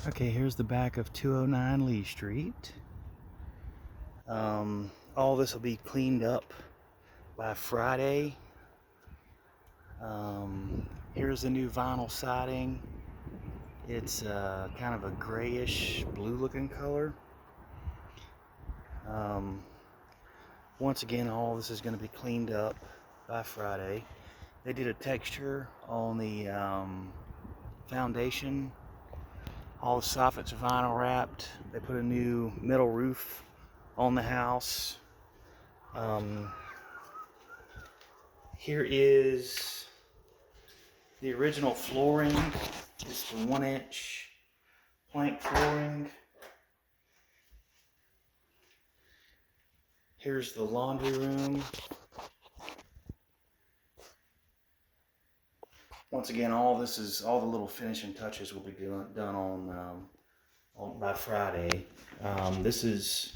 Okay, here's the back of 209 Lee Street. All this will be cleaned up by Friday. Here's the new vinyl siding. It's kind of a grayish blue looking color. Once again, all this is going to be cleaned up by Friday. They did a texture on the foundation. All the soffits are vinyl wrapped. They put a new metal roof on the house. Here is the original flooring. It's the 1-inch plank flooring. Here's the laundry room. Once again, all the little finishing touches will be done on by Friday. This is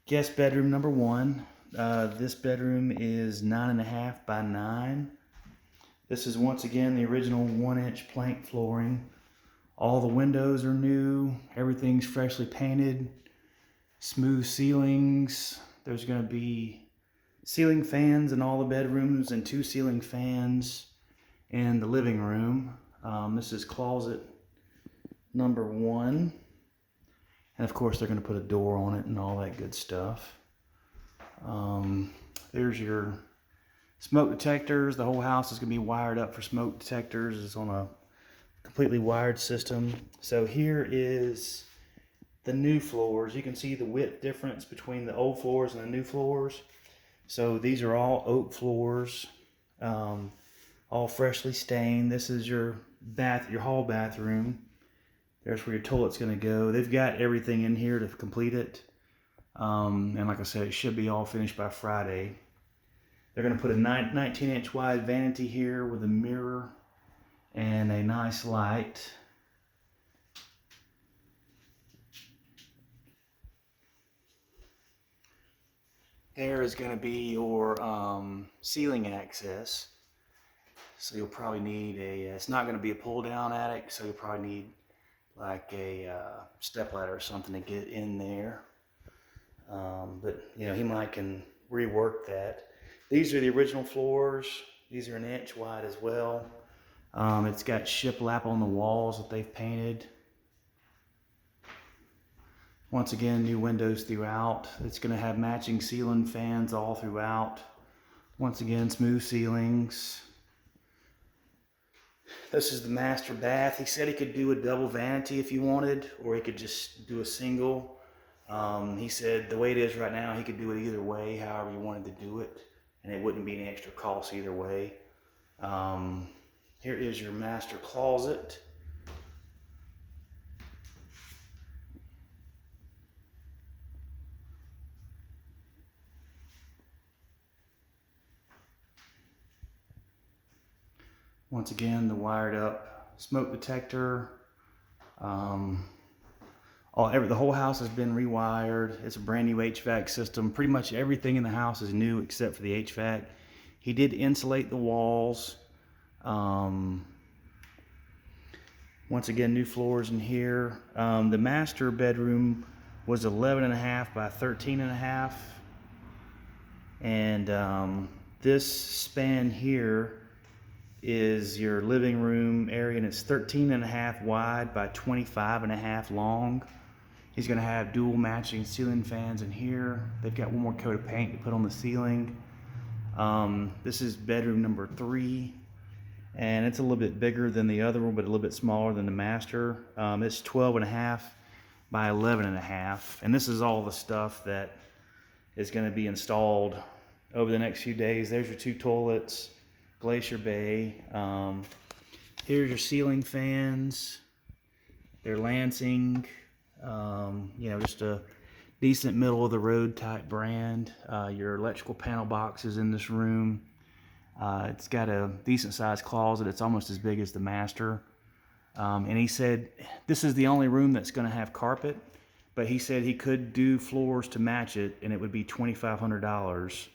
guest bedroom number 1. This bedroom is 9.5 by 9. This is once again the original 1-inch plank flooring. All the windows are new. Everything's freshly painted. Smooth ceilings. There's going to be ceiling fans in all the bedrooms and 2 ceiling fans in the living room. This is closet number 1. And of course they're going to put a door on it and all that good stuff. There's your smoke detectors. The whole house is going to be wired up for smoke detectors. It's on a completely wired system. So here is the new floors. You can see the width difference between the old floors and the new floors. So these are all oak floors, all freshly stained. This is your hall bathroom. There's where your toilet's going to go. They've got everything in here to complete it. And like I said, it should be all finished by Friday. They're going to put a 19-inch wide vanity here with a mirror and a nice light. There is going to be your ceiling access. So you'll probably need it's not going to be a pull down attic, so you'll probably need like a step ladder or something to get in there. But you know, he might can rework that. These are the original floors. These are 1 inch wide as well. It's got shiplap on the walls that they've painted. Once again, new windows throughout. It's going to have matching ceiling fans all throughout. Once again, smooth ceilings. This is the master bath. He said he could do a double vanity if he wanted, or he could just do a single. He said the way it is right now, he could do it either way, however you wanted to do it, and it wouldn't be any extra cost either way. Here is your master closet. Once again, the wired up smoke detector. The whole house has been rewired. It's a brand new HVAC system. Pretty much everything in the house is new except for the HVAC. He did insulate the walls. Once again, new floors in here. The master bedroom was 11.5 by 13.5. And this span here is your living room area, and it's 13.5 wide by 25.5 long. He's going to have dual matching ceiling fans in here. They've got one more coat of paint to put on the ceiling. This is bedroom number 3, and it's a little bit bigger than the other one, but a little bit smaller than the master. It's 12.5 by 11.5, and this is all the stuff that is going to be installed over the next few days. There's your 2 toilets. Glacier Bay. Here's your ceiling fans. They're Lansing. You know, just a decent middle of the road type brand. Your electrical panel box is in this room. It's got a decent sized closet. It's almost as big as the master. And he said this is the only room that's going to have carpet, but he said he could do floors to match it, and it would be $2,500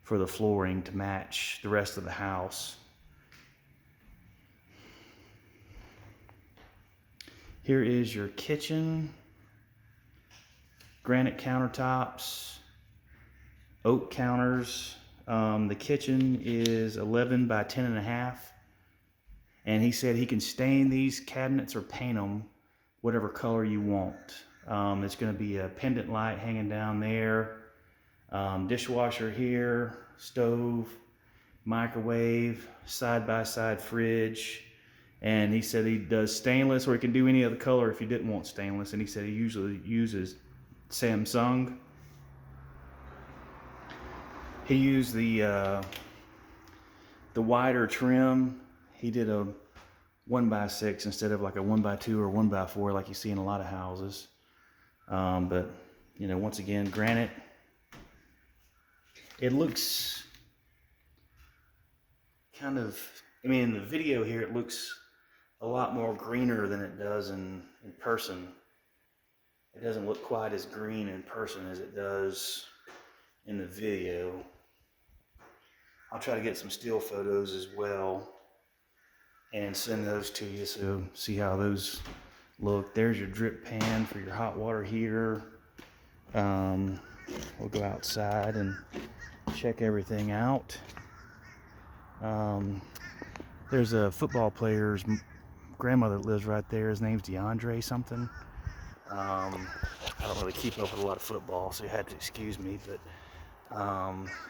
for the flooring to match the rest of the house. Here is your kitchen. Granite countertops, oak counters. The kitchen is 11 by 10.5. And he said he can stain these cabinets or paint them whatever color you want. It's going to be a pendant light hanging down there. Dishwasher here, stove, microwave, side-by-side fridge. And he said he does stainless, or he can do any other color if you didn't want stainless. And he said he usually uses Samsung. He used the wider trim. He did a 1x6 instead of like a 1x2 or 1x4 like you see in a lot of houses. But you know, once again, granite. It looks kind of, I mean, in the video here, it looks a lot more greener than it does in person. It doesn't look quite as green in person as it does in the video. I'll try to get some still photos as well and send those to you so see how those look. There's your drip pan for your hot water heater. We'll go outside and check everything out. There's a football player's grandmother that lives right there. His name's DeAndre something. I don't really keep up with a lot of football, so you had to excuse me, but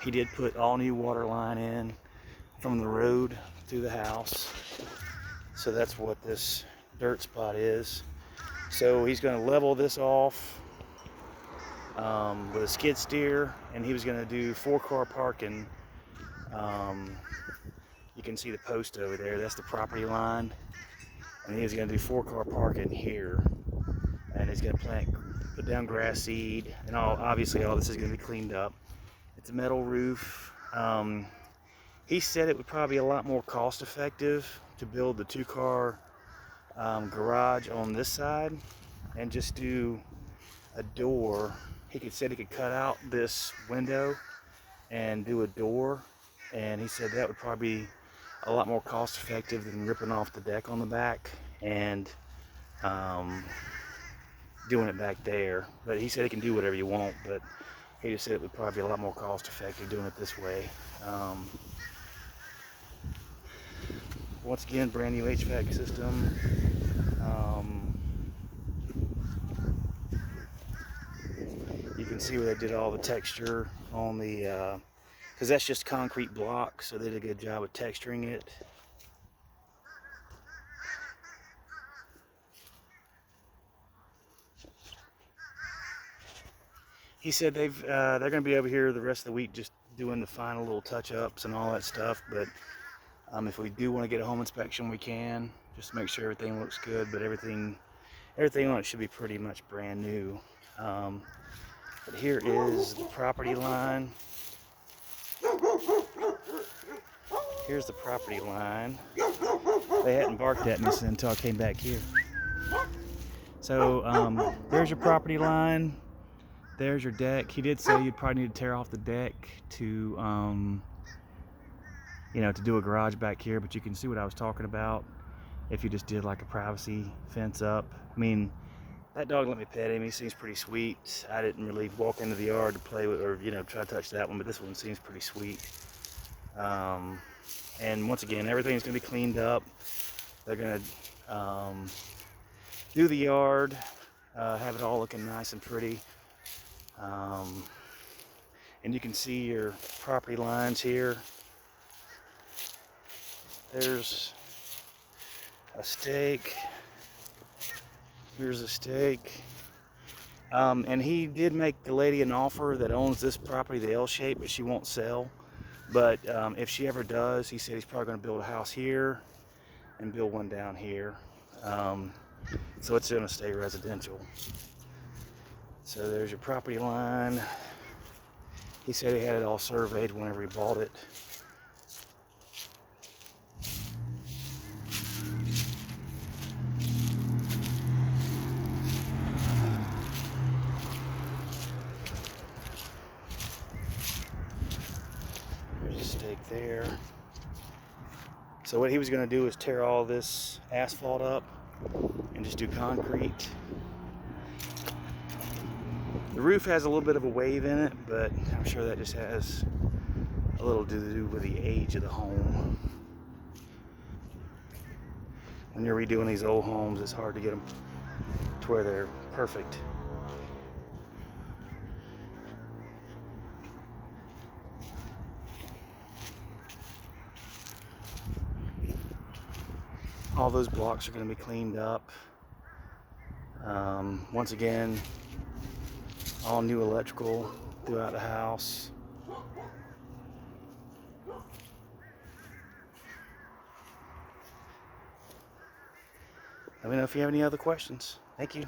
he did put all new water line in from the road through the house. So that's what this dirt spot is. So he's going to level this off with a skid steer, and he was going to do 4-car parking. You can see the post over there. That's the property line. And he was going to do 4-car parking here. And he's going to put down grass seed, and obviously all this is going to be cleaned up. It's a metal roof. He said it would probably be a lot more cost effective to build the 2-car garage on this side and just do a door. Said he could cut out this window and do a door, and he said that would probably be a lot more cost effective than ripping off the deck on the back and doing it back there. But he said he can do whatever you want, but he just said it would probably be a lot more cost effective doing it this way. Once again, brand new HVAC system. You can see where they did all the texture on the, because that's just concrete block, so they did a good job of texturing it. He said they're going to be over here the rest of the week just doing the final little touch-ups and all that stuff, but if we do want to get a home inspection, we can, just to make sure everything looks good. But everything on it should be pretty much brand new. But here is the property line. Here's the property line. They hadn't barked at me until I came back here. So there's your property line. There's your deck. He did say you'd probably need to tear off the deck to to do a garage back here, but you can see what I was talking about if you just did like a privacy fence up. I mean, that dog let me pet him. He seems pretty sweet. I didn't really walk into the yard to play with or try to touch that one, but this one seems pretty sweet. And once again, everything's going to be cleaned up. They're going to do the yard, have it all looking nice and pretty. And you can see your property lines here. There's a stake. Here's a stake. And he did make the lady an offer that owns this property, the L shape, but she won't sell. But if she ever does, he said he's probably going to build a house here and build one down here. So it's going to stay residential. So there's your property line. He said he had it all surveyed whenever he bought it. There's a stake there. So what he was going to do is tear all this asphalt up and just do concrete. The roof has a little bit of a wave in it, but I'm sure that just has a little to do with the age of the home. When you're redoing these old homes, it's hard to get them to where they're perfect. All those blocks are going to be cleaned up. Once again, all new electrical throughout the house. Let me know if you have any other questions. Thank you.